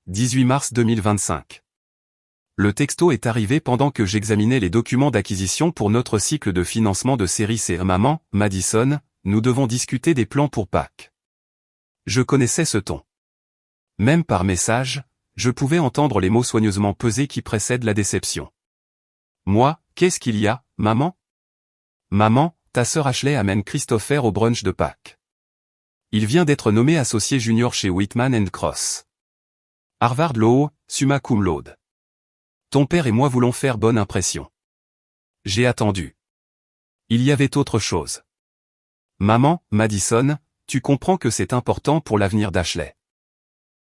18 mars 2025. Le texto est arrivé pendant que j'examinais les documents d'acquisition pour notre cycle de financement de série C. Maman, Madison, nous devons discuter des plans pour Pâques. Je connaissais ce ton. Même par message, je pouvais entendre les mots soigneusement pesés qui précèdent la déception. Moi, qu'est-ce qu'il y a, maman? Maman, ta sœur Ashley amène Christopher au brunch de Pâques. Il vient d'être nommé associé junior chez Whitman & Cross. Harvard Law, summa cum laude. Ton père et moi voulons faire bonne impression. J'ai attendu. Il y avait autre chose. Maman, Madison, tu comprends que c'est important pour l'avenir d'Ashley.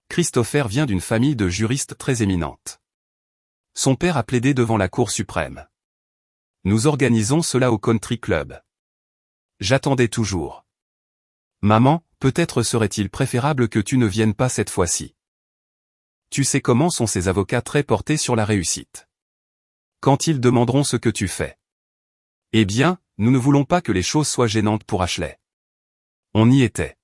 Christopher vient d'une famille de juristes très éminente. Son père a plaidé devant la Cour suprême. Nous organisons cela au Country Club. J'attendais toujours. Maman, peut-être serait-il préférable que tu ne viennes pas cette fois-ci. Tu sais comment sont ces avocats très portés sur la réussite. Quand ils demanderont ce que tu fais. Eh bien, nous ne voulons pas que les choses soient gênantes pour Ashley. On y était.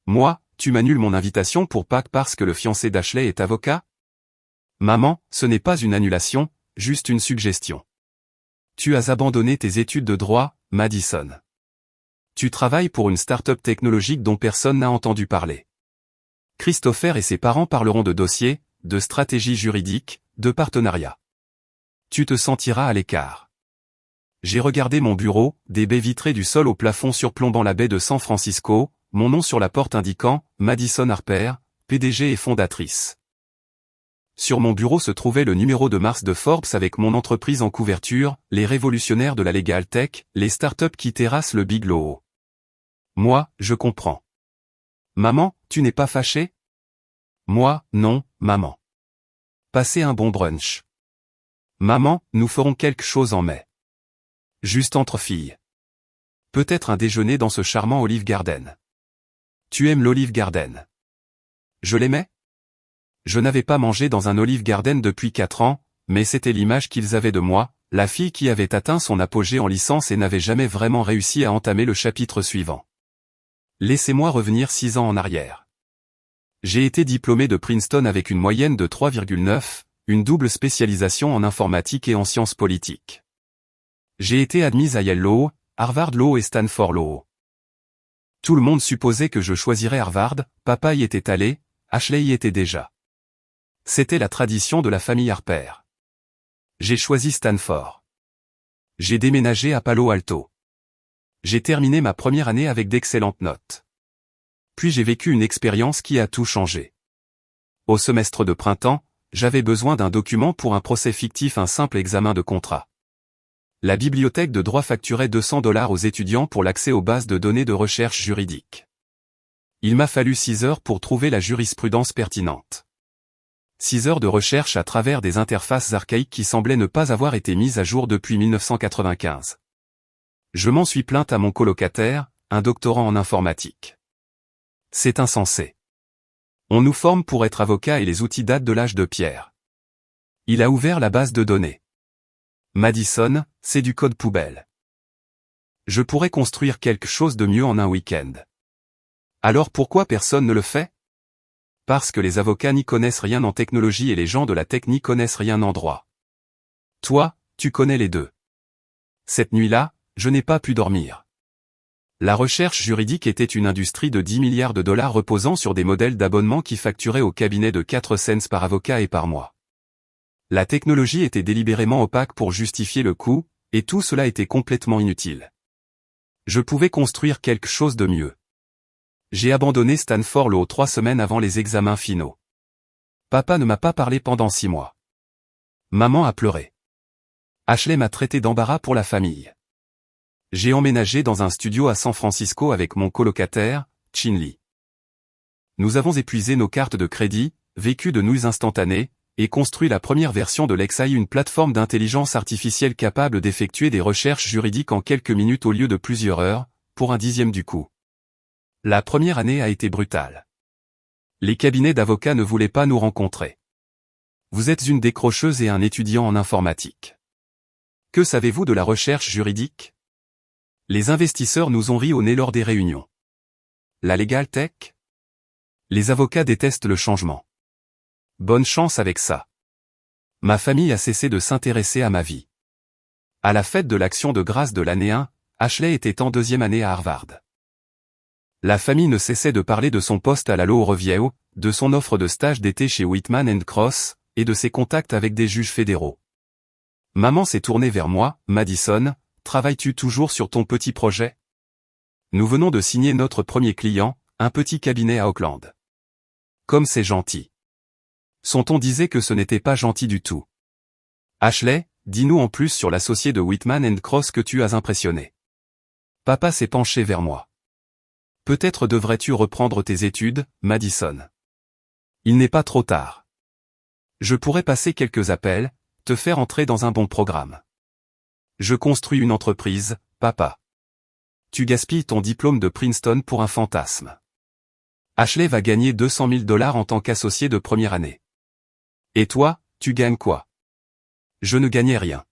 Moi, tu m'annules mon invitation pour Pâques parce que le fiancé d'Ashley est avocat? Maman, ce n'est pas une annulation, juste une suggestion. Tu as abandonné tes études de droit, Madison. Tu travailles pour une start-up technologique dont personne n'a entendu parler. Christopher et ses parents parleront de dossiers, de stratégie juridique, de partenariat. Tu te sentiras à l'écart. J'ai regardé mon bureau, des baies vitrées du sol au plafond surplombant la baie de San Francisco, mon nom sur la porte indiquant « Madison Harper, PDG et fondatrice ». Sur mon bureau se trouvait le numéro de mars de Forbes avec mon entreprise en couverture, les révolutionnaires de la Legal Tech, les startups qui terrassent le Big Law. Moi, je comprends. Maman, tu n'es pas fâchée? Moi, non, maman. Passez un bon brunch. Maman, nous ferons quelque chose en mai. Juste entre filles. Peut-être un déjeuner dans ce charmant Olive Garden. Tu aimes l'Olive Garden? Je l'aimais? Je n'avais pas mangé dans un Olive Garden depuis 4 ans, mais c'était l'image qu'ils avaient de moi, la fille qui avait atteint son apogée en licence et n'avait jamais vraiment réussi à entamer le chapitre suivant. Laissez-moi revenir 6 ans en arrière. J'ai été diplômé de Princeton avec une moyenne de 3,9, une double spécialisation en informatique et en sciences politiques. J'ai été admise à Yale Law, Harvard Law et Stanford Law. Tout le monde supposait que je choisirais Harvard, papa y était allé, Ashley y était déjà. C'était la tradition de la famille Harper. J'ai choisi Stanford. J'ai déménagé à Palo Alto. J'ai terminé ma première année avec d'excellentes notes. Puis j'ai vécu une expérience qui a tout changé. Au semestre de printemps, j'avais besoin d'un document pour un procès fictif, un simple examen de contrat. La bibliothèque de droit facturait $200 aux étudiants pour l'accès aux bases de données de recherche juridique. Il m'a fallu 6 heures pour trouver la jurisprudence pertinente. 6 heures de recherche à travers des interfaces archaïques qui semblaient ne pas avoir été mises à jour depuis 1995. Je m'en suis plainte à mon colocataire, un doctorant en informatique. C'est insensé. On nous forme pour être avocat et les outils datent de l'âge de pierre. Il a ouvert la base de données. Madison, c'est du code poubelle. Je pourrais construire quelque chose de mieux en un week-end. Alors pourquoi personne ne le fait? Parce que les avocats n'y connaissent rien en technologie et les gens de la tech n'y connaissent rien en droit. Toi, tu connais les deux. Cette nuit-là, je n'ai pas pu dormir. La recherche juridique était une industrie de 10 milliards de dollars reposant sur des modèles d'abonnement qui facturaient au cabinet de 4 cents par avocat et par mois. La technologie était délibérément opaque pour justifier le coût, et tout cela était complètement inutile. Je pouvais construire quelque chose de mieux. J'ai abandonné Stanford Law 3 semaines avant les examens finaux. Papa ne m'a pas parlé pendant 6 mois. Maman a pleuré. Ashley m'a traité d'embarras pour la famille. J'ai emménagé dans un studio à San Francisco avec mon colocataire, Chin Lee. Nous avons épuisé nos cartes de crédit, vécu de news instantanées, et construit la première version de Lexai, une plateforme d'intelligence artificielle capable d'effectuer des recherches juridiques en quelques minutes au lieu de plusieurs heures, pour un dixième du coût. La première année a été brutale. Les cabinets d'avocats ne voulaient pas nous rencontrer. Vous êtes une décrocheuse et un étudiant en informatique. Que savez-vous de la recherche juridique? Les investisseurs nous ont ri au nez lors des réunions. La Legal Tech? Les avocats détestent le changement. Bonne chance avec ça. Ma famille a cessé de s'intéresser à ma vie. À la fête de l'Action de grâce de l'année 1, Ashley était en 2e année à Harvard. La famille ne cessait de parler de son poste à la Law Review, de son offre de stage d'été chez Whitman & Cross, et de ses contacts avec des juges fédéraux. Maman s'est tournée vers moi, Madison, travailles-tu toujours sur ton petit projet? Nous venons de signer notre premier client, un petit cabinet à Auckland. Comme c'est gentil. Son ton disait que ce n'était pas gentil du tout. Ashley, dis-nous en plus sur l'associé de Whitman & Cross que tu as impressionné. Papa s'est penché vers moi. Peut-être devrais-tu reprendre tes études, Madison. Il n'est pas trop tard. Je pourrais passer quelques appels, te faire entrer dans un bon programme. Je construis une entreprise, papa. Tu gaspilles ton diplôme de Princeton pour un fantasme. Ashley va gagner $200 000 en tant qu'associé de première année. Et toi, tu gagnes quoi? Je ne gagnais rien.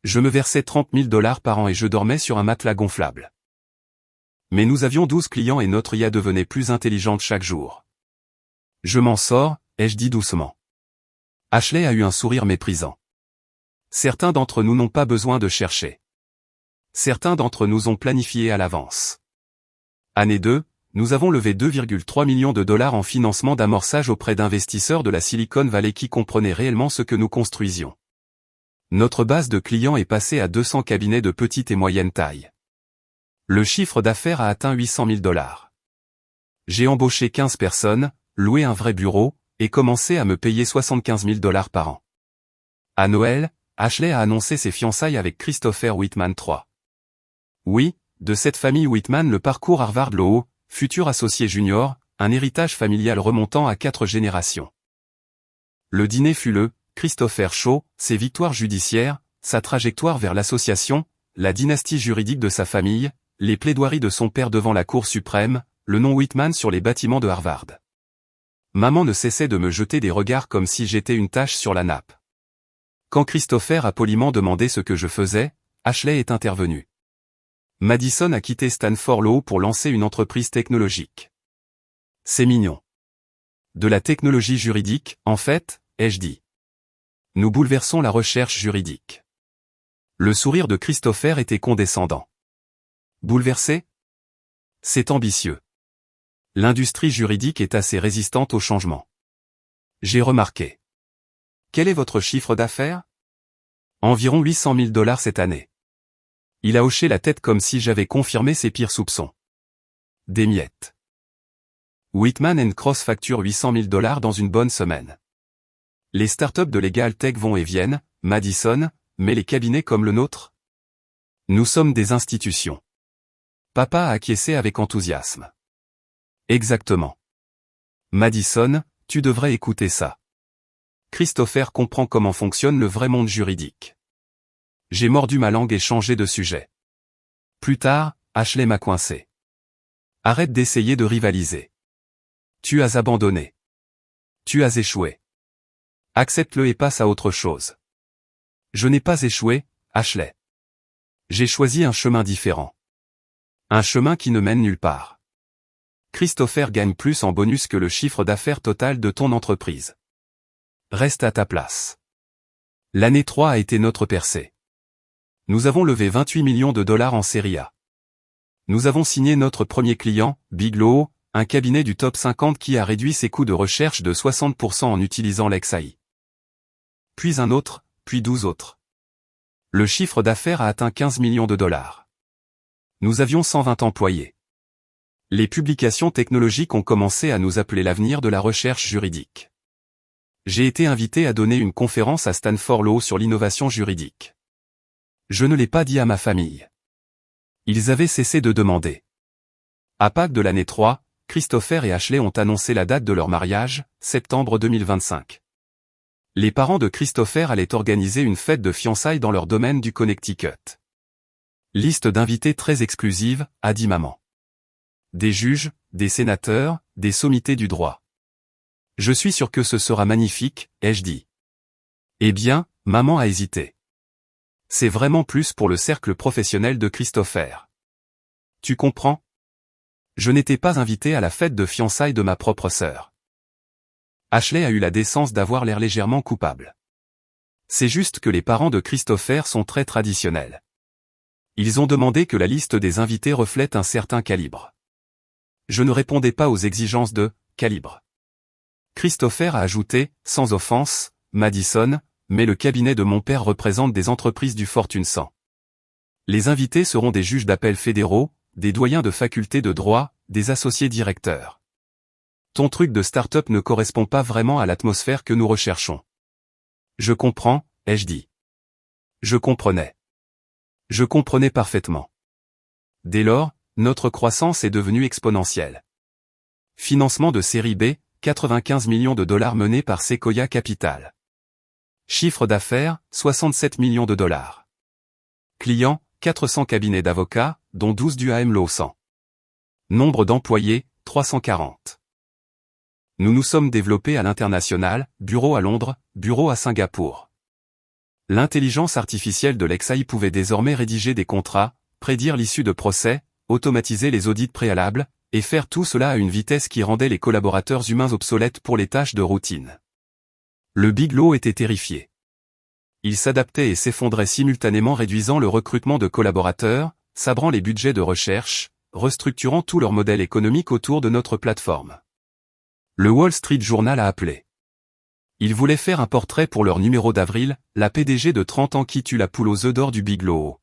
Je me versais $30 000 par an et je dormais sur un matelas gonflable. Mais nous avions 12 clients et notre IA devenait plus intelligente chaque jour. Je m'en sors, ai-je dit doucement. Ashley a eu un sourire méprisant. Certains d'entre nous n'ont pas besoin de chercher. Certains d'entre nous ont planifié à l'avance. Année 2, nous avons levé $2,3 millions en financement d'amorçage auprès d'investisseurs de la Silicon Valley qui comprenaient réellement ce que nous construisions. Notre base de clients est passée à 200 cabinets de petite et moyenne taille. Le chiffre d'affaires a atteint $800 000. J'ai embauché 15 personnes, loué un vrai bureau, et commencé à me payer $75 000 par an. À Noël, Ashley a annoncé ses fiançailles avec Christopher Whitman III. Oui, de cette famille Whitman le parcours Harvard Law, futur associé junior, un héritage familial remontant à 4 générations. Le dîner fut le Christopher Show, ses victoires judiciaires, sa trajectoire vers l'association, la dynastie juridique de sa famille, les plaidoiries de son père devant la Cour suprême, le nom Whitman sur les bâtiments de Harvard. Maman ne cessait de me jeter des regards comme si j'étais une tache sur la nappe. Quand Christopher a poliment demandé ce que je faisais, Ashley est intervenue. Madison a quitté Stanford Law pour lancer une entreprise technologique. C'est mignon. De la technologie juridique, en fait, ai-je dit. Nous bouleversons la recherche juridique. Le sourire de Christopher était condescendant. Bouleversé? C'est ambitieux. L'industrie juridique est assez résistante au changement. J'ai remarqué. Quel est votre chiffre d'affaires? Environ $800 000 cette année. Il a hoché la tête comme si j'avais confirmé ses pires soupçons. Des miettes. Whitman & Cross facture $800 000 dans une bonne semaine. Les startups de Legal Tech vont et viennent, Madison, mais les cabinets comme le nôtre? Nous sommes des institutions. Papa a acquiescé avec enthousiasme. Exactement. Madison, tu devrais écouter ça. Christopher comprend comment fonctionne le vrai monde juridique. J'ai mordu ma langue et changé de sujet. Plus tard, Ashley m'a coincé. Arrête d'essayer de rivaliser. Tu as abandonné. Tu as échoué. Accepte-le et passe à autre chose. Je n'ai pas échoué, Ashley. J'ai choisi un chemin différent. Un chemin qui ne mène nulle part. Christopher gagne plus en bonus que le chiffre d'affaires total de ton entreprise. Reste à ta place. L'année 3 a été notre percée. Nous avons levé $28 millions en série A. Nous avons signé notre premier client, Big Law, un cabinet du top 50 qui a réduit ses coûts de recherche de 60% en utilisant l'XAI. Puis un autre, puis 12 autres. Le chiffre d'affaires a atteint $15 millions. Nous avions 120 employés. Les publications technologiques ont commencé à nous appeler l'avenir de la recherche juridique. J'ai été invité à donner une conférence à Stanford Law sur l'innovation juridique. Je ne l'ai pas dit à ma famille. Ils avaient cessé de demander. À Pâques de l'année 3, Christopher et Ashley ont annoncé la date de leur mariage, septembre 2025. Les parents de Christopher allaient organiser une fête de fiançailles dans leur domaine du Connecticut. Liste d'invités très exclusive, a dit maman. Des juges, des sénateurs, des sommités du droit. Je suis sûr que ce sera magnifique, ai-je dit. Eh bien, maman a hésité. C'est vraiment plus pour le cercle professionnel de Christopher. Tu comprends? Je n'étais pas invité à la fête de fiançailles de ma propre sœur. Ashley a eu la décence d'avoir l'air légèrement coupable. C'est juste que les parents de Christopher sont très traditionnels. Ils ont demandé que la liste des invités reflète un certain calibre. Je ne répondais pas aux exigences de calibre. Christopher a ajouté, sans offense, Madison, mais le cabinet de mon père représente des entreprises du Fortune 100. Les invités seront des juges d'appel fédéraux, des doyens de faculté de droit, des associés directeurs. Ton truc de start-up ne correspond pas vraiment à l'atmosphère que nous recherchons. Je comprends, ai-je dit. Je comprenais. Je comprenais parfaitement. Dès lors, notre croissance est devenue exponentielle. Financement de série B, 95 millions de dollars mené par Sequoia Capital. Chiffre d'affaires, 67 millions de dollars. Clients, 400 cabinets d'avocats, dont 12 du AM Law 100. Nombre d'employés, 340. Nous nous sommes développés à l'international, bureau à Londres, bureau à Singapour. L'intelligence artificielle de l'XAI pouvait désormais rédiger des contrats, prédire l'issue de procès, automatiser les audits préalables, et faire tout cela à une vitesse qui rendait les collaborateurs humains obsolètes pour les tâches de routine. Le Big Law était terrifié. Il s'adaptait et s'effondrait simultanément, réduisant le recrutement de collaborateurs, sabrant les budgets de recherche, restructurant tout leur modèle économique autour de notre plateforme. Le Wall Street Journal a appelé. Ils voulaient faire un portrait pour leur numéro d'avril, la PDG de 30 ans qui tue la poule aux œufs d'or du Big Law.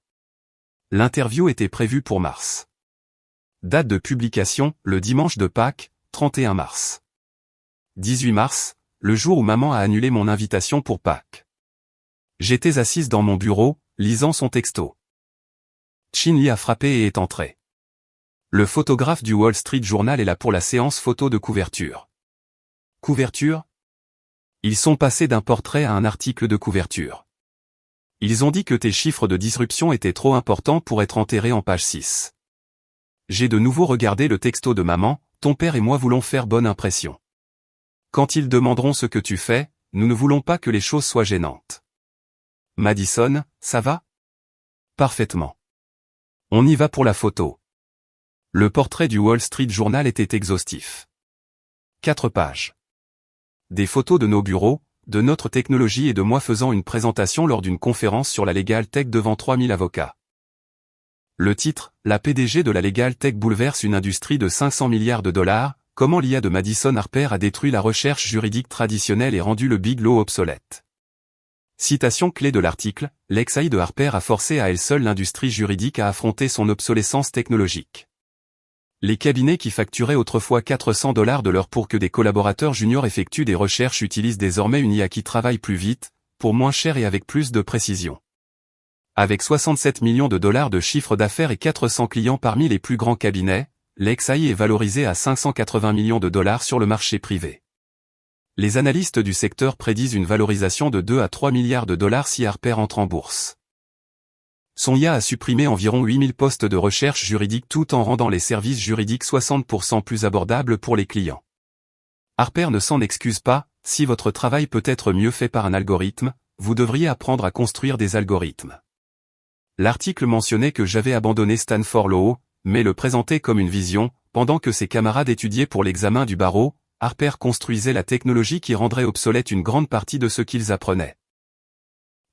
L'interview était prévue pour mars. Date de publication, le dimanche de Pâques, 31 mars. 18 mars, le jour où maman a annulé mon invitation pour Pâques. J'étais assise dans mon bureau, lisant son texto. Chin Lee a frappé et est entré. Le photographe du Wall Street Journal est là pour la séance photo de couverture. Couverture? Ils sont passés d'un portrait à un article de couverture. Ils ont dit que tes chiffres de disruption étaient trop importants pour être enterrés en page 6. J'ai de nouveau regardé le texto de maman, ton père et moi voulons faire bonne impression. Quand ils demanderont ce que tu fais, nous ne voulons pas que les choses soient gênantes. Madison, ça va? Parfaitement. On y va pour la photo. Le portrait du Wall Street Journal était exhaustif. 4 pages. Des photos de nos bureaux, de notre technologie et de moi faisant une présentation lors d'une conférence sur la Legal Tech devant 3000 avocats. Le titre, la PDG de la Legal Tech bouleverse une industrie de 500 milliards de dollars, comment l'IA de Madison Harper a détruit la recherche juridique traditionnelle et rendu le Big Law obsolète. Citation clé de l'article, l'XAI de Harper a forcé à elle seule l'industrie juridique à affronter son obsolescence technologique. Les cabinets qui facturaient autrefois 400 $ de l'heure pour que des collaborateurs juniors effectuent des recherches utilisent désormais une IA qui travaille plus vite, pour moins cher et avec plus de précision. Avec 67 millions de dollars de chiffre d'affaires et 400 clients parmi les plus grands cabinets, l'XAI est valorisé à 580 millions de dollars sur le marché privé. Les analystes du secteur prédisent une valorisation de 2 à 3 milliards de dollars si Harper entre en bourse. Son IA a supprimé environ 8000 postes de recherche juridique tout en rendant les services juridiques 60% plus abordables pour les clients. Harper ne s'en excuse pas, si votre travail peut être mieux fait par un algorithme, vous devriez apprendre à construire des algorithmes. L'article mentionnait que j'avais abandonné Stanford Law, mais le présentait comme une vision, pendant que ses camarades étudiaient pour l'examen du barreau, Harper construisait la technologie qui rendrait obsolète une grande partie de ce qu'ils apprenaient.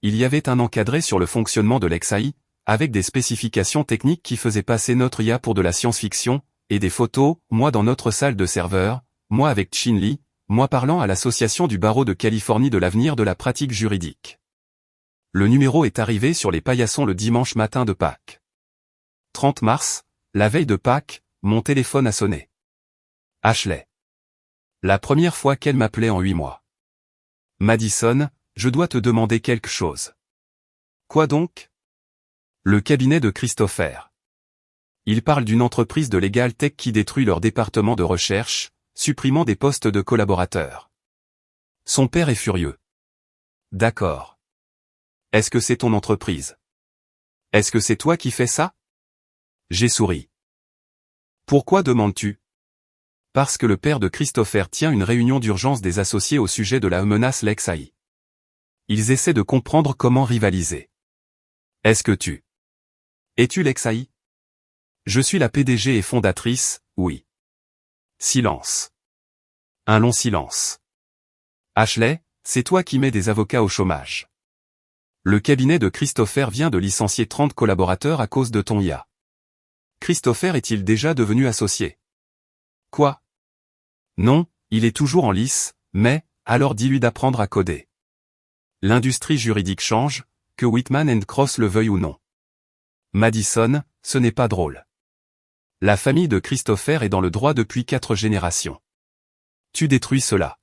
Il y avait un encadré sur le fonctionnement de l'XAI, avec des spécifications techniques qui faisaient passer notre IA pour de la science-fiction, et des photos, moi dans notre salle de serveur, moi avec Chin Lee, moi parlant à l'association du barreau de Californie de l'avenir de la pratique juridique. Le numéro est arrivé sur les paillassons le dimanche matin de Pâques. 30 mars, la veille de Pâques, mon téléphone a sonné. Ashley. La première fois qu'elle m'appelait en 8 mois. Madison, je dois te demander quelque chose. Quoi donc? Le cabinet de Christopher. Il parle d'une entreprise de Legal Tech qui détruit leur département de recherche, supprimant des postes de collaborateurs. Son père est furieux. D'accord. Est-ce que c'est ton entreprise? Est-ce que c'est toi qui fais ça? J'ai souri. Pourquoi demandes-tu? Parce que le père de Christopher tient une réunion d'urgence des associés au sujet de la menace l'XAI. Ils essaient de comprendre comment rivaliser. Est-ce que tu es-tu l'XAI? Je suis la PDG et fondatrice, oui. Silence. Un long silence. Ashley, c'est toi qui mets des avocats au chômage. Le cabinet de Christopher vient de licencier 30 collaborateurs à cause de ton IA. Christopher est-il déjà devenu associé? Quoi? Non, il est toujours en lice, mais, alors dis-lui d'apprendre à coder. L'industrie juridique change, que Whitman & Cross le veuille ou non. Madison, ce n'est pas drôle. La famille de Christopher est dans le droit depuis 4 générations. Tu détruis cela.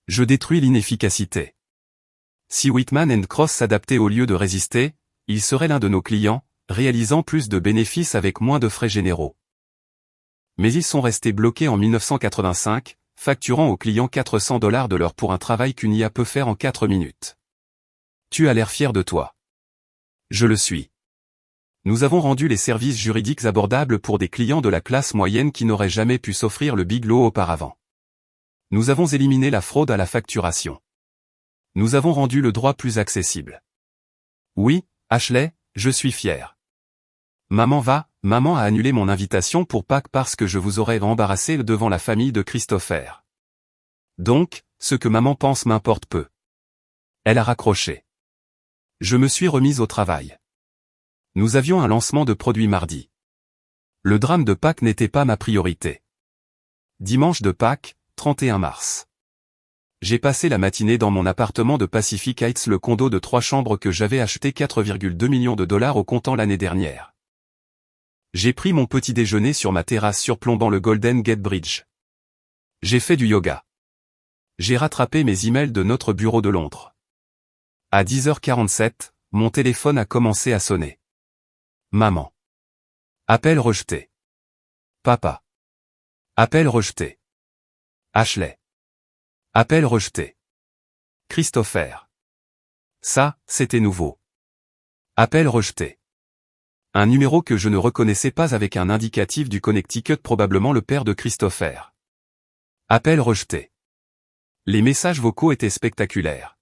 Je détruis l'inefficacité. Si Whitman & Cross s'adaptait au lieu de résister, il serait l'un de nos clients, réalisant plus de bénéfices avec moins de frais généraux. Mais ils sont restés bloqués en 1985, facturant aux clients $400 de l'heure pour un travail qu'une IA peut faire en 4 minutes. Tu as l'air fier de toi. Je le suis. Nous avons rendu les services juridiques abordables pour des clients de la classe moyenne qui n'auraient jamais pu s'offrir le Big Law auparavant. Nous avons éliminé la fraude à la facturation. Nous avons rendu le droit plus accessible. Oui, Ashley, je suis fier. Maman a annulé mon invitation pour Pâques parce que je vous aurais embarrassé devant la famille de Christopher. Donc, ce que maman pense m'importe peu. Elle a raccroché. Je me suis remise au travail. Nous avions un lancement de produit mardi. Le drame de Pâques n'était pas ma priorité. Dimanche de Pâques, 31 mars. J'ai passé la matinée dans mon appartement de Pacific Heights, le condo de 3 chambres que j'avais acheté $4,2 millions au comptant l'année dernière. J'ai pris mon petit déjeuner sur ma terrasse surplombant le Golden Gate Bridge. J'ai fait du yoga. J'ai rattrapé mes emails de notre bureau de Londres. À 10h47, mon téléphone a commencé à sonner. Maman. Appel rejeté. Papa. Appel rejeté. Ashley. Appel rejeté. Christopher. Ça, c'était nouveau. Appel rejeté. Un numéro que je ne reconnaissais pas avec un indicatif du Connecticut, probablement le père de Christopher. Appel rejeté. Les messages vocaux étaient spectaculaires.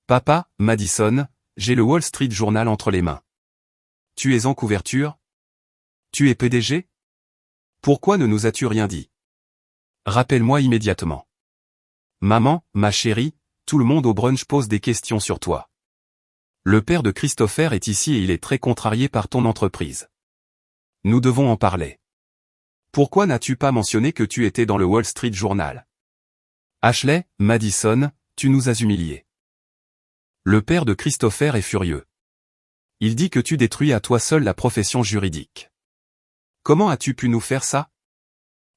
Papa, Madison, j'ai le Wall Street Journal entre les mains. Tu es en couverture? Tu es PDG? Pourquoi ne nous as-tu rien dit? Rappelle-moi immédiatement. Maman, ma chérie, tout le monde au brunch pose des questions sur toi. Le père de Christopher est ici et il est très contrarié par ton entreprise. Nous devons en parler. Pourquoi n'as-tu pas mentionné que tu étais dans le Wall Street Journal? Ashley, Madison, tu nous as humiliés. Le père de Christopher est furieux. Il dit que tu détruis à toi seul la profession juridique. Comment as-tu pu nous faire ça?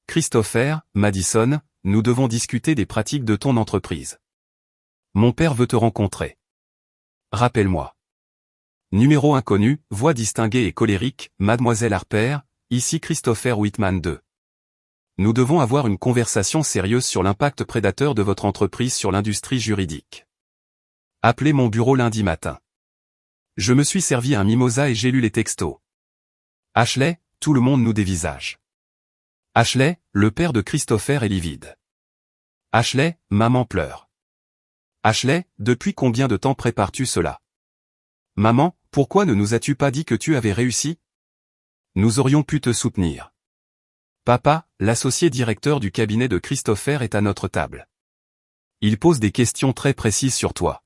Christopher, Madison, nous devons discuter des pratiques de ton entreprise. Mon père veut te rencontrer. Rappelle-moi. Numéro inconnu, voix distinguée et colérique, Mademoiselle Harper, ici Christopher Whitman II. Nous devons avoir une conversation sérieuse sur l'impact prédateur de votre entreprise sur l'industrie juridique. Appelez mon bureau lundi matin. Je me suis servi un mimosa et j'ai lu les textos. Ashley, tout le monde nous dévisage. Ashley, le père de Christopher est livide. Ashley, maman pleure. Ashley, depuis combien de temps prépares-tu cela? Maman, pourquoi ne nous as-tu pas dit que tu avais réussi? Nous aurions pu te soutenir. Papa, l'associé directeur du cabinet de Christopher est à notre table. Il pose des questions très précises sur toi.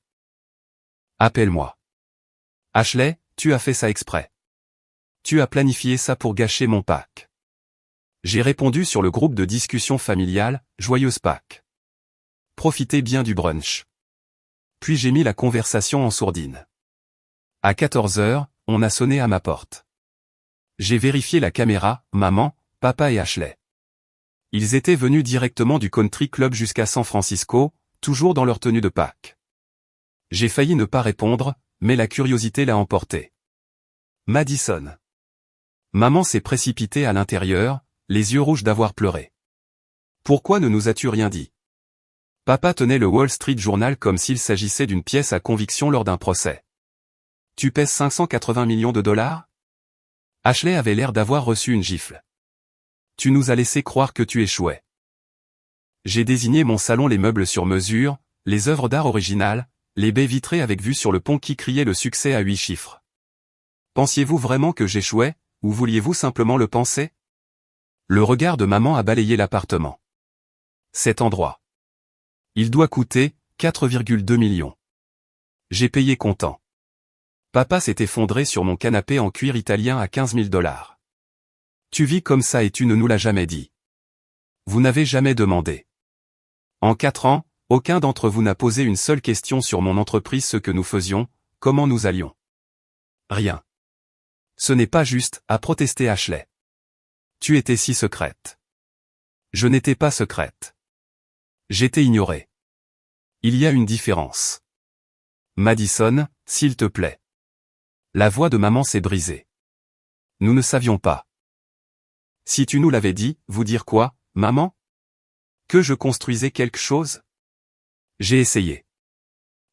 Appelle-moi. Ashley, tu as fait ça exprès. Tu as planifié ça pour gâcher mon Pâques. J'ai répondu sur le groupe de discussion familiale, joyeuse Pâques. Profitez bien du brunch. Puis j'ai mis la conversation en sourdine. À 14h, on a sonné à ma porte. J'ai vérifié la caméra, maman, papa et Ashley. Ils étaient venus directement du country club jusqu'à San Francisco, toujours dans leur tenue de Pâques. J'ai failli ne pas répondre, mais la curiosité l'a emporté. Madison. Maman s'est précipitée à l'intérieur, les yeux rouges d'avoir pleuré. Pourquoi ne nous as-tu rien dit? Papa tenait le Wall Street Journal comme s'il s'agissait d'une pièce à conviction lors d'un procès. Tu pèses 580 millions de dollars? Ashley avait l'air d'avoir reçu une gifle. Tu nous as laissé croire que tu échouais. J'ai désigné mon salon les meubles sur mesure, les œuvres d'art originales, les baies vitrées avec vue sur le pont qui criaient le succès à 8 chiffres. Pensiez-vous vraiment que j'échouais, ou vouliez-vous simplement le penser? Le regard de maman a balayé l'appartement. Cet endroit. Il doit coûter 4,2 millions. J'ai payé comptant. Papa s'est effondré sur mon canapé en cuir italien à 15 000 $. Tu vis comme ça et tu ne nous l'as jamais dit. Vous n'avez jamais demandé. En 4 ans, aucun d'entre vous n'a posé une seule question sur mon entreprise, ce que nous faisions, comment nous allions. Rien. Ce n'est pas juste, a protesté Ashley. Tu étais si secrète. Je n'étais pas secrète. J'étais ignorée. Il y a une différence. Madison, s'il te plaît. La voix de maman s'est brisée. Nous ne savions pas. Si tu nous l'avais dit, vous dire quoi, maman? Que je construisais quelque chose? J'ai essayé.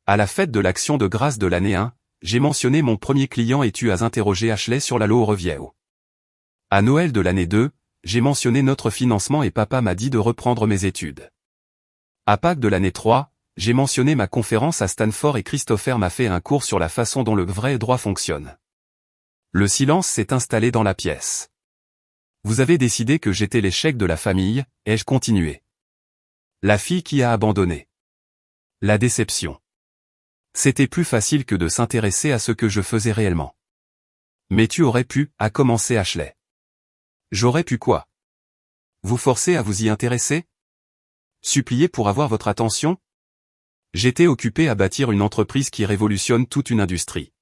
À la fête de l'Action de grâce de l'année 1, j'ai mentionné mon premier client et tu as interrogé Ashley sur la Loro Viejo. À Noël de l'année 2, j'ai mentionné notre financement et papa m'a dit de reprendre mes études. À Pâques de l'année 3, j'ai mentionné ma conférence à Stanford et Christopher m'a fait un cours sur la façon dont le vrai droit fonctionne. Le silence s'est installé dans la pièce. Vous avez décidé que j'étais l'échec de la famille, ai-je continué. La fille qui a abandonné. La déception. C'était plus facile que de s'intéresser à ce que je faisais réellement. Mais tu aurais pu, a commencé Ashley. J'aurais pu quoi? Vous forcer à vous y intéresser? Supplier pour avoir votre attention? J'étais occupé à bâtir une entreprise qui révolutionne toute une industrie.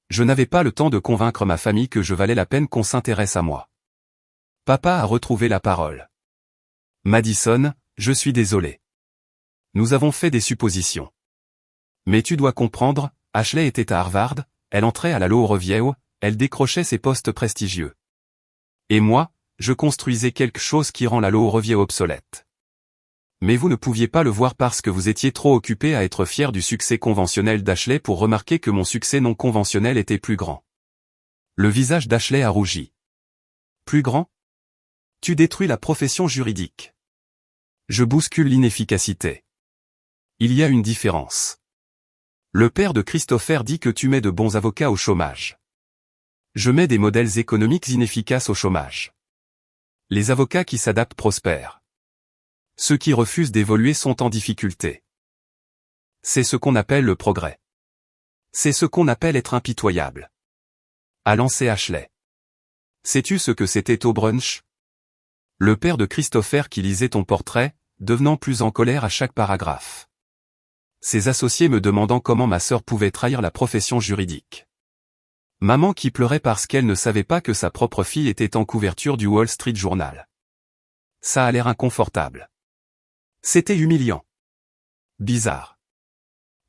Je n'avais pas le temps de convaincre ma famille que je valais la peine qu'on s'intéresse à moi. Papa a retrouvé la parole. Madison, je suis désolé. Nous avons fait des suppositions. Mais tu dois comprendre, Ashley était à Harvard, elle entrait à la Loro Viejo, elle décrochait ses postes prestigieux. Et moi, je construisais quelque chose qui rend la Loro Viejo obsolète. Mais vous ne pouviez pas le voir parce que vous étiez trop occupé à être fier du succès conventionnel d'Ashley pour remarquer que mon succès non conventionnel était plus grand. Le visage d'Ashley a rougi. Plus grand? Tu détruis la profession juridique. Je bouscule l'inefficacité. Il y a une différence. Le père de Christopher dit que tu mets de bons avocats au chômage. Je mets des modèles économiques inefficaces au chômage. Les avocats qui s'adaptent prospèrent. Ceux qui refusent d'évoluer sont en difficulté. C'est ce qu'on appelle le progrès. C'est ce qu'on appelle être impitoyable. A lancé Ashley. Sais-tu ce que c'était au brunch? Le père de Christopher qui lisait ton portrait, devenant plus en colère à chaque paragraphe. Ses associés me demandant comment ma sœur pouvait trahir la profession juridique. Maman qui pleurait parce qu'elle ne savait pas que sa propre fille était en couverture du Wall Street Journal. Ça a l'air inconfortable. C'était humiliant. Bizarre.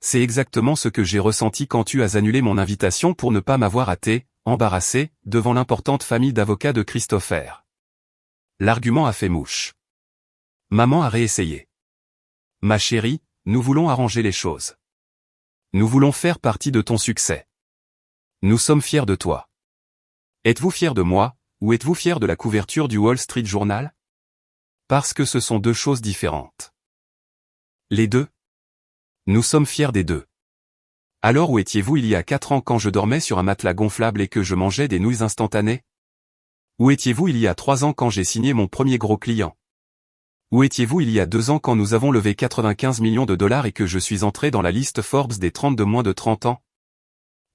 C'est exactement ce que j'ai ressenti quand tu as annulé mon invitation pour ne pas m'avoir hâté, embarrassé, devant l'importante famille d'avocats de Christopher. L'argument a fait mouche. Maman a réessayé. Ma chérie, nous voulons arranger les choses. Nous voulons faire partie de ton succès. Nous sommes fiers de toi. Êtes-vous fiers de moi, ou êtes-vous fiers de la couverture du Wall Street Journal? Parce que ce sont deux choses différentes. Les deux? Nous sommes fiers des deux. Alors où étiez-vous il y a 4 ans quand je dormais sur un matelas gonflable et que je mangeais des nouilles instantanées? Où étiez-vous il y a 3 ans quand j'ai signé mon premier gros client? Où étiez-vous il y a 2 ans quand nous avons levé 95 millions de dollars et que je suis entré dans la liste Forbes des 30 de moins de 30 ans?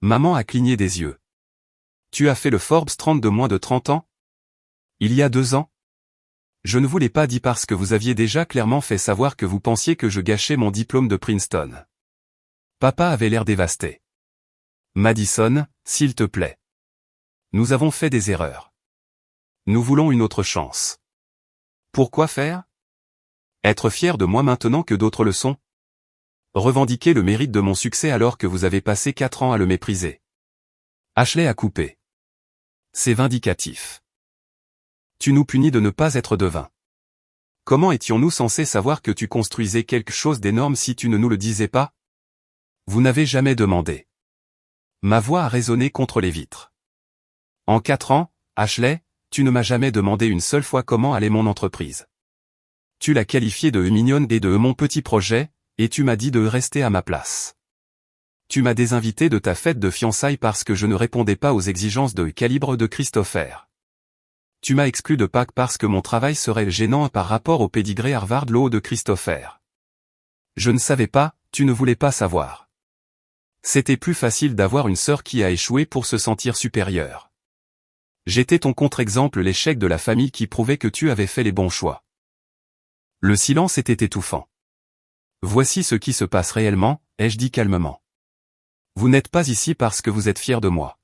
Maman a cligné des yeux. Tu as fait le Forbes 30 de moins de 30 ans? Il y a 2 ans? Je ne vous l'ai pas dit parce que vous aviez déjà clairement fait savoir que vous pensiez que je gâchais mon diplôme de Princeton. Papa avait l'air dévasté. Madison, s'il te plaît. Nous avons fait des erreurs. Nous voulons une autre chance. Pourquoi faire? Être fier de moi maintenant que d'autres le sont? Revendiquer le mérite de mon succès alors que vous avez passé 4 ans à le mépriser. Ashley a coupé. C'est vindicatif. Tu nous punis de ne pas être devin. Comment étions-nous censés savoir que tu construisais quelque chose d'énorme si tu ne nous le disais pas? Vous n'avez jamais demandé. Ma voix a résonné contre les vitres. En 4 ans, Ashley, tu ne m'as jamais demandé une seule fois comment allait mon entreprise. Tu l'as qualifiée de mignonne et de mon petit projet, et tu m'as dit de rester à ma place. Tu m'as désinvité de ta fête de fiançailles parce que je ne répondais pas aux exigences de calibre de Christopher. Tu m'as exclu de Pâques parce que mon travail serait gênant par rapport au pédigré Harvard Law de Christopher. Je ne savais pas, tu ne voulais pas savoir. C'était plus facile d'avoir une sœur qui a échoué pour se sentir supérieure. J'étais ton contre-exemple, l'échec de la famille qui prouvait que tu avais fait les bons choix. Le silence était étouffant. Voici ce qui se passe réellement, ai-je dit calmement. Vous n'êtes pas ici parce que vous êtes fier de moi.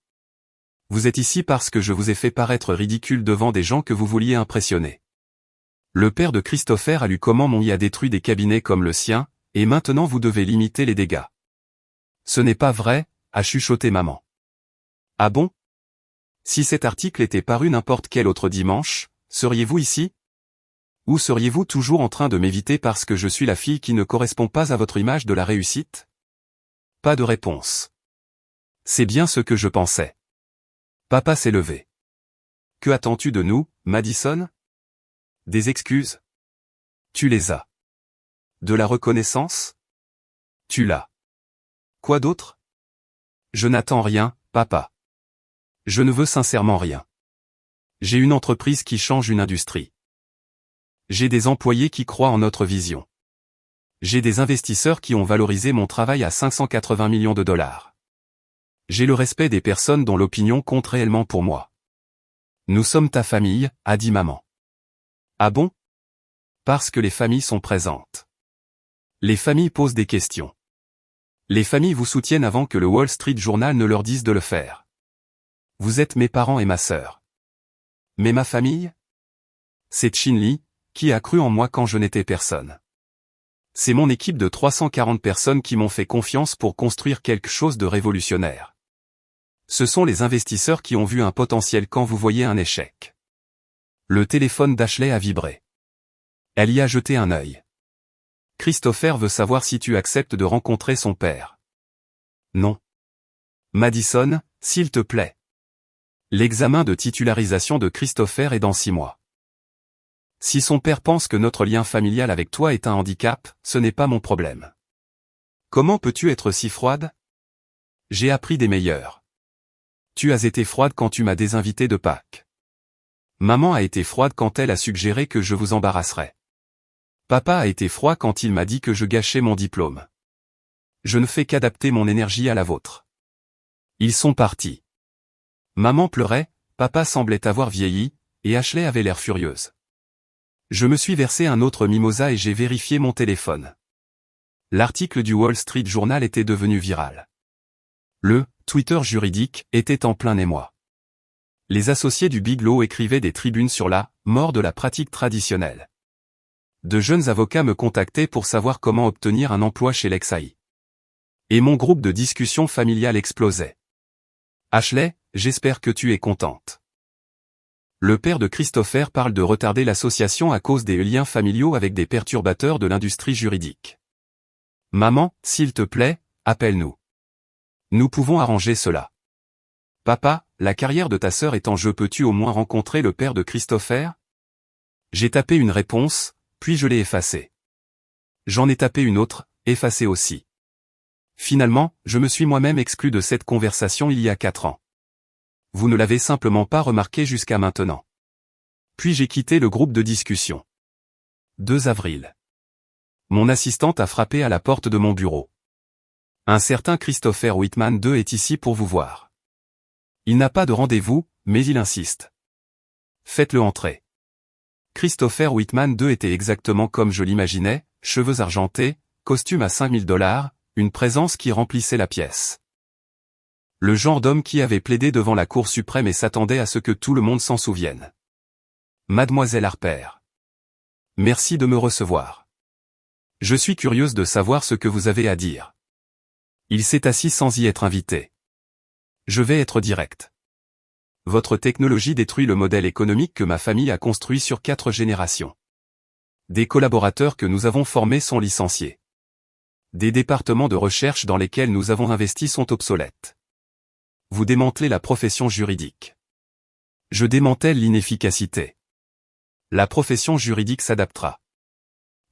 Vous êtes ici parce que je vous ai fait paraître ridicule devant des gens que vous vouliez impressionner. Le père de Christopher a lu comment on y a détruit des cabinets comme le sien, et maintenant vous devez limiter les dégâts. Ce n'est pas vrai, a chuchoté maman. Ah bon? Si cet article était paru n'importe quel autre dimanche, seriez-vous ici? Ou seriez-vous toujours en train de m'éviter parce que je suis la fille qui ne correspond pas à votre image de la réussite? Pas de réponse. C'est bien ce que je pensais. Papa s'est levé. Que attends-tu de nous, Madison? Des excuses? Tu les as. De la reconnaissance? Tu l'as. Quoi d'autre? Je n'attends rien, papa. Je ne veux sincèrement rien. J'ai une entreprise qui change une industrie. J'ai des employés qui croient en notre vision. J'ai des investisseurs qui ont valorisé mon travail à 580 millions de dollars. J'ai le respect des personnes dont l'opinion compte réellement pour moi. Nous sommes ta famille, a dit maman. Ah bon? Parce que les familles sont présentes. Les familles posent des questions. Les familles vous soutiennent avant que le Wall Street Journal ne leur dise de le faire. Vous êtes mes parents et ma sœur. Mais ma famille? C'est Chin Lee, qui a cru en moi quand je n'étais personne. C'est mon équipe de 340 personnes qui m'ont fait confiance pour construire quelque chose de révolutionnaire. Ce sont les investisseurs qui ont vu un potentiel quand vous voyez un échec. Le téléphone d'Ashley a vibré. Elle y a jeté un œil. Christopher veut savoir si tu acceptes de rencontrer son père. Non. Madison, s'il te plaît. L'examen de titularisation de Christopher est dans 6 mois. Si son père pense que notre lien familial avec toi est un handicap, ce n'est pas mon problème. Comment peux-tu être si froide? J'ai appris des meilleurs. Tu as été froide quand tu m'as désinvité de Pâques. Maman a été froide quand elle a suggéré que je vous embarrasserais. Papa a été froid quand il m'a dit que je gâchais mon diplôme. Je ne fais qu'adapter mon énergie à la vôtre. Ils sont partis. Maman pleurait, papa semblait avoir vieilli, et Ashley avait l'air furieuse. Je me suis versé un autre mimosa et j'ai vérifié mon téléphone. L'article du Wall Street Journal était devenu viral. Le Twitter juridique était en plein émoi. Les associés du Big Law écrivaient des tribunes sur la mort de la pratique traditionnelle. De jeunes avocats me contactaient pour savoir comment obtenir un emploi chez l'XAI. Et mon groupe de discussion familiale explosait. Ashley, j'espère que tu es contente. Le père de Christopher parle de retarder l'association à cause des liens familiaux avec des perturbateurs de l'industrie juridique. Maman, s'il te plaît, appelle-nous. Nous pouvons arranger cela. Papa, la carrière de ta sœur est en jeu, peux-tu au moins rencontrer le père de Christopher? J'ai tapé une réponse, puis je l'ai effacée. J'en ai tapé une autre, effacée aussi. Finalement, je me suis moi-même exclu de cette conversation il y a 4 ans. Vous ne l'avez simplement pas remarqué jusqu'à maintenant. Puis j'ai quitté le groupe de discussion. 2 avril. Mon assistante a frappé à la porte de mon bureau. Un certain Christopher Whitman II est ici pour vous voir. Il n'a pas de rendez-vous, mais il insiste. Faites-le entrer. Christopher Whitman II était exactement comme je l'imaginais, cheveux argentés, costume à $5000, une présence qui remplissait la pièce. Le genre d'homme qui avait plaidé devant la Cour suprême et s'attendait à ce que tout le monde s'en souvienne. Mademoiselle Harper. Merci de me recevoir. Je suis curieuse de savoir ce que vous avez à dire. Il s'est assis sans y être invité. Je vais être direct. Votre technologie détruit le modèle économique que ma famille a construit sur 4 générations. Des collaborateurs que nous avons formés sont licenciés. Des départements de recherche dans lesquels nous avons investi sont obsolètes. Vous démantelez la profession juridique. Je démantèle l'inefficacité. La profession juridique s'adaptera.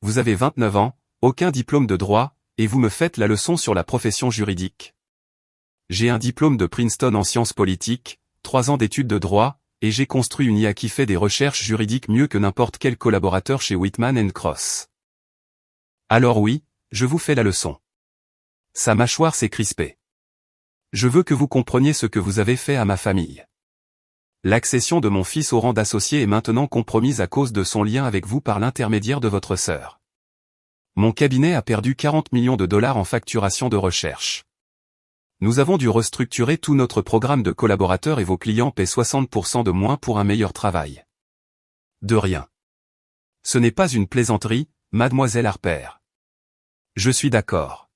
Vous avez 29 ans, aucun diplôme de droit, et vous me faites la leçon sur la profession juridique. J'ai un diplôme de Princeton en sciences politiques, 3 ans d'études de droit, et j'ai construit une IA qui fait des recherches juridiques mieux que n'importe quel collaborateur chez Whitman & Cross. Alors oui, je vous fais la leçon. Sa mâchoire s'est crispée. Je veux que vous compreniez ce que vous avez fait à ma famille. L'accession de mon fils au rang d'associé est maintenant compromise à cause de son lien avec vous par l'intermédiaire de votre sœur. Mon cabinet a perdu 40 millions de dollars en facturation de recherche. Nous avons dû restructurer tout notre programme de collaborateurs et vos clients paient 60% de moins pour un meilleur travail. De rien. Ce n'est pas une plaisanterie, mademoiselle Harper. Je suis d'accord.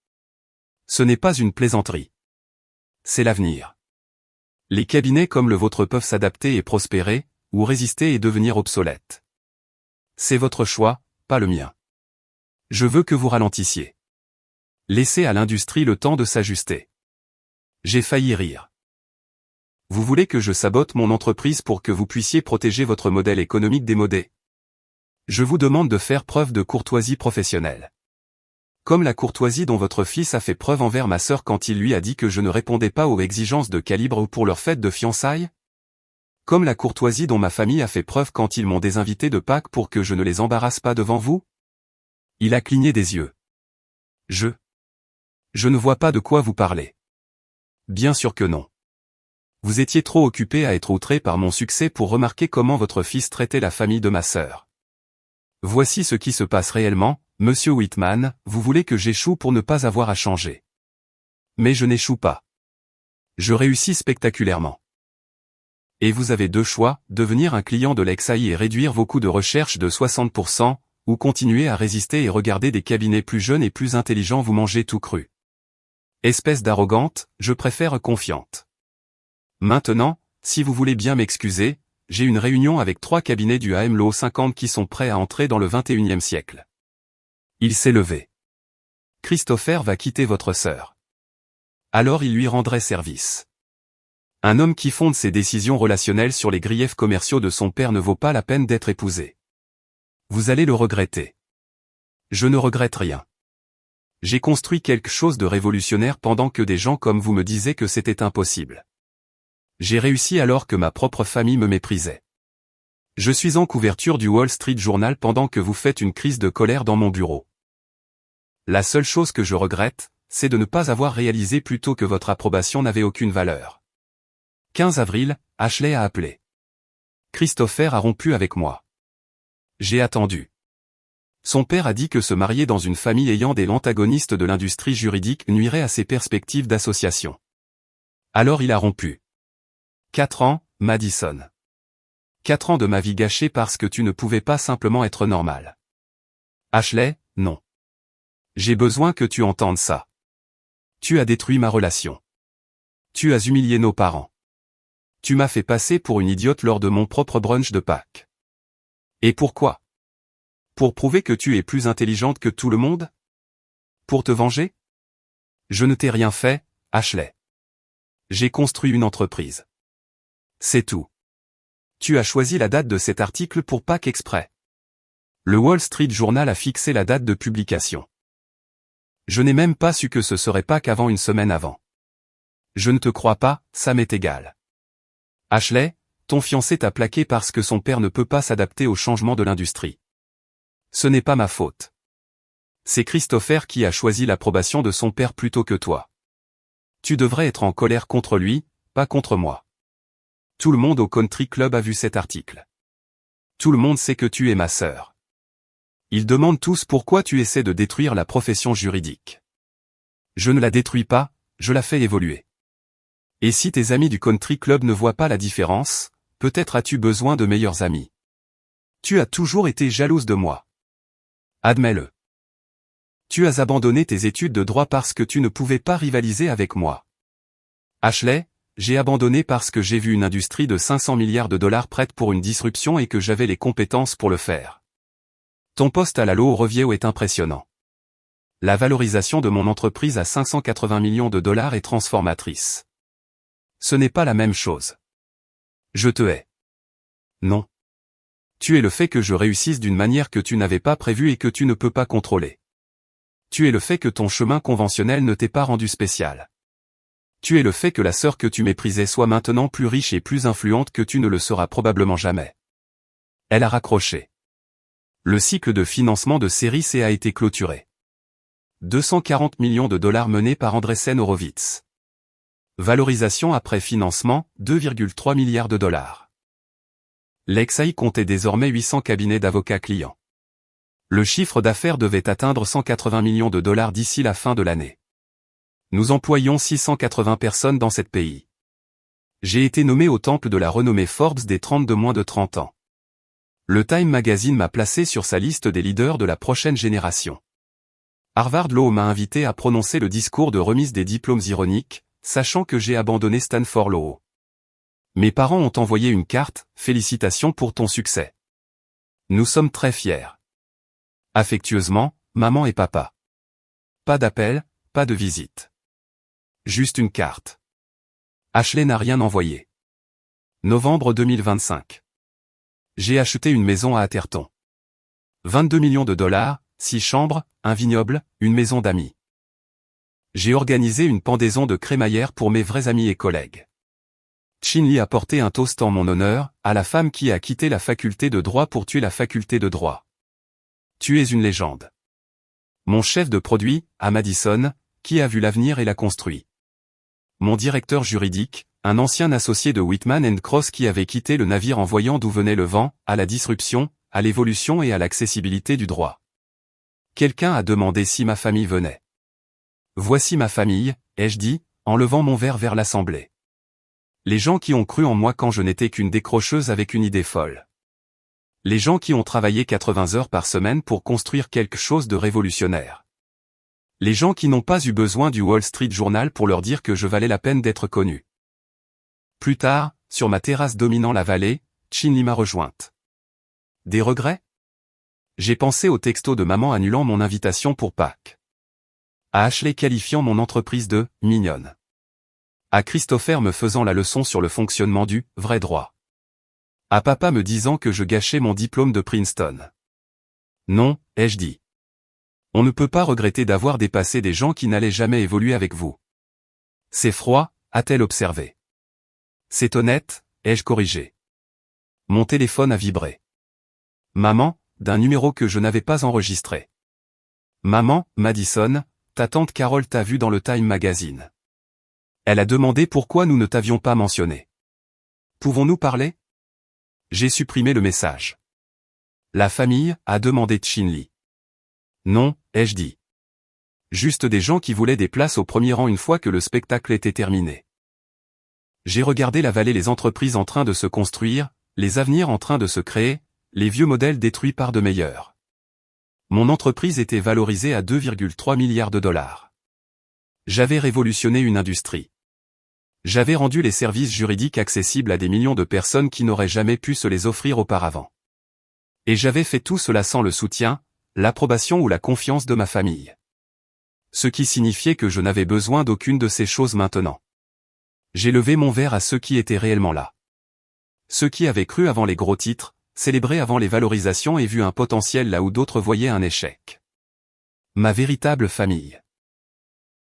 Ce n'est pas une plaisanterie. C'est l'avenir. Les cabinets comme le vôtre peuvent s'adapter et prospérer, ou résister et devenir obsolètes. C'est votre choix, pas le mien. Je veux que vous ralentissiez. Laissez à l'industrie le temps de s'ajuster. J'ai failli rire. Vous voulez que je sabote mon entreprise pour que vous puissiez protéger votre modèle économique démodé? Je vous demande de faire preuve de courtoisie professionnelle. Comme la courtoisie dont votre fils a fait preuve envers ma sœur quand il lui a dit que je ne répondais pas aux exigences de calibre ou pour leur fête de fiançailles? Comme la courtoisie dont ma famille a fait preuve quand ils m'ont désinvité de Pâques pour que je ne les embarrasse pas devant vous? Il a cligné des yeux. Je ne vois pas de quoi vous parlez. Bien sûr que non. Vous étiez trop occupé à être outré par mon succès pour remarquer comment votre fils traitait la famille de ma sœur. Voici ce qui se passe réellement, Monsieur Whitman, vous voulez que j'échoue pour ne pas avoir à changer. Mais je n'échoue pas. Je réussis spectaculairement. Et vous avez deux choix, devenir un client de l'XAI et réduire vos coûts de recherche de 60%, ou continuer à résister et regarder des cabinets plus jeunes et plus intelligents vous manger tout cru. Espèce d'arrogante, je préfère confiante. Maintenant, si vous voulez bien m'excuser, j'ai une réunion avec 3 cabinets du AMLO 50 qui sont prêts à entrer dans le 21e siècle. Il s'est levé. Christopher va quitter votre sœur. Alors il lui rendrait service. Un homme qui fonde ses décisions relationnelles sur les griefs commerciaux de son père ne vaut pas la peine d'être épousé. Vous allez le regretter. Je ne regrette rien. J'ai construit quelque chose de révolutionnaire pendant que des gens comme vous me disaient que c'était impossible. J'ai réussi alors que ma propre famille me méprisait. Je suis en couverture du Wall Street Journal pendant que vous faites une crise de colère dans mon bureau. La seule chose que je regrette, c'est de ne pas avoir réalisé plus tôt que votre approbation n'avait aucune valeur. 15 avril, Ashley a appelé. Christopher a rompu avec moi. J'ai attendu. Son père a dit que se marier dans une famille ayant des antagonistes de l'industrie juridique nuirait à ses perspectives d'association. Alors il a rompu. 4 ans, Madison. 4 ans de ma vie gâchée parce que tu ne pouvais pas simplement être normal. Ashley, non. J'ai besoin que tu entendes ça. Tu as détruit ma relation. Tu as humilié nos parents. Tu m'as fait passer pour une idiote lors de mon propre brunch de Pâques. Et pourquoi? Pour prouver que tu es plus intelligente que tout le monde? Pour te venger? Je ne t'ai rien fait, Ashley. J'ai construit une entreprise. C'est tout. Tu as choisi la date de cet article pour Pâques exprès. Le Wall Street Journal a fixé la date de publication. Je n'ai même pas su que ce serait Pâques avant une semaine avant. Je ne te crois pas, ça m'est égal. Ashley, ton fiancé t'a plaqué parce que son père ne peut pas s'adapter au changement de l'industrie. Ce n'est pas ma faute. C'est Christopher qui a choisi l'approbation de son père plutôt que toi. Tu devrais être en colère contre lui, pas contre moi. Tout le monde au Country Club a vu cet article. Tout le monde sait que tu es ma sœur. Ils demandent tous pourquoi tu essaies de détruire la profession juridique. Je ne la détruis pas, je la fais évoluer. Et si tes amis du Country Club ne voient pas la différence, peut-être as-tu besoin de meilleurs amis. Tu as toujours été jalouse de moi. Admets-le. Tu as abandonné tes études de droit parce que tu ne pouvais pas rivaliser avec moi. Ashley, j'ai abandonné parce que j'ai vu une industrie de 500 milliards de dollars prête pour une disruption et que j'avais les compétences pour le faire. Ton poste à la Lowe Review est impressionnant. La valorisation de mon entreprise à 580 millions de dollars est transformatrice. Ce n'est pas la même chose. Je te hais. Non. Tu es le fait que je réussisse d'une manière que tu n'avais pas prévue et que tu ne peux pas contrôler. Tu es le fait que ton chemin conventionnel ne t'ait pas rendu spécial. Tu es le fait que la sœur que tu méprisais soit maintenant plus riche et plus influente que tu ne le seras probablement jamais. Elle a raccroché. Le cycle de financement de série C a été clôturé. 240 millions de dollars menés par Andreessen Horowitz. Valorisation après financement, 2,3 milliards de dollars. L'XAI comptait désormais 800 cabinets d'avocats clients. Le chiffre d'affaires devait atteindre 180 millions de dollars d'ici la fin de l'année. Nous employons 680 personnes dans cette pays. J'ai été nommé au temple de la renommée Forbes des 30 de moins de 30 ans. Le Time Magazine m'a placé sur sa liste des leaders de la prochaine génération. Harvard Law m'a invité à prononcer le discours de remise des diplômes ironiques, sachant que j'ai abandonné Stanford Law. Mes parents ont envoyé une carte, félicitations pour ton succès. Nous sommes très fiers. Affectueusement, maman et papa. Pas d'appel, pas de visite. Juste une carte. Ashley n'a rien envoyé. Novembre 2025. J'ai acheté une maison à Atherton. 22 millions de dollars, 6 chambres, un vignoble, une maison d'amis. J'ai organisé une pendaison de crémaillère pour mes vrais amis et collègues. Chin Lee a porté un toast en mon honneur, à la femme qui a quitté la faculté de droit pour tuer la faculté de droit. Tu es une légende. Mon chef de produit, à Madison, qui a vu l'avenir et l'a construit. Mon directeur juridique, un ancien associé de Whitman & Cross qui avait quitté le navire en voyant d'où venait le vent, à la disruption, à l'évolution et à l'accessibilité du droit. Quelqu'un a demandé si ma famille venait. Voici ma famille, ai-je dit, en levant mon verre vers l'assemblée. Les gens qui ont cru en moi quand je n'étais qu'une décrocheuse avec une idée folle. Les gens qui ont travaillé 80 heures par semaine pour construire quelque chose de révolutionnaire. Les gens qui n'ont pas eu besoin du Wall Street Journal pour leur dire que je valais la peine d'être connu. Plus tard, sur ma terrasse dominant la vallée, Chin Lee m'a rejointe. Des regrets? J'ai pensé au texto de maman annulant mon invitation pour Pâques. À Ashley qualifiant mon entreprise de « mignonne ». À Christopher me faisant la leçon sur le fonctionnement du « vrai droit ». À papa me disant que je gâchais mon diplôme de Princeton. Non, ai-je dit. On ne peut pas regretter d'avoir dépassé des gens qui n'allaient jamais évoluer avec vous. C'est froid, a-t-elle observé. C'est honnête, ai-je corrigé. Mon téléphone a vibré. Maman, d'un numéro que je n'avais pas enregistré. Maman, Madison, ta tante Carole t'a vu dans le Time Magazine. Elle a demandé pourquoi nous ne t'avions pas mentionné. Pouvons-nous parler? J'ai supprimé le message. La famille, a demandé Chin Lee. Non, ai-je dit. Juste des gens qui voulaient des places au premier rang une fois que le spectacle était terminé. J'ai regardé la vallée, les entreprises en train de se construire, les avenirs en train de se créer, les vieux modèles détruits par de meilleurs. Mon entreprise était valorisée à 2,3 milliards de dollars. J'avais révolutionné une industrie. J'avais rendu les services juridiques accessibles à des millions de personnes qui n'auraient jamais pu se les offrir auparavant. Et j'avais fait tout cela sans le soutien, l'approbation ou la confiance de ma famille. Ce qui signifiait que je n'avais besoin d'aucune de ces choses maintenant. J'ai levé mon verre à ceux qui étaient réellement là. Ceux qui avaient cru avant les gros titres, célébré avant les valorisations et vu un potentiel là où d'autres voyaient un échec. Ma véritable famille.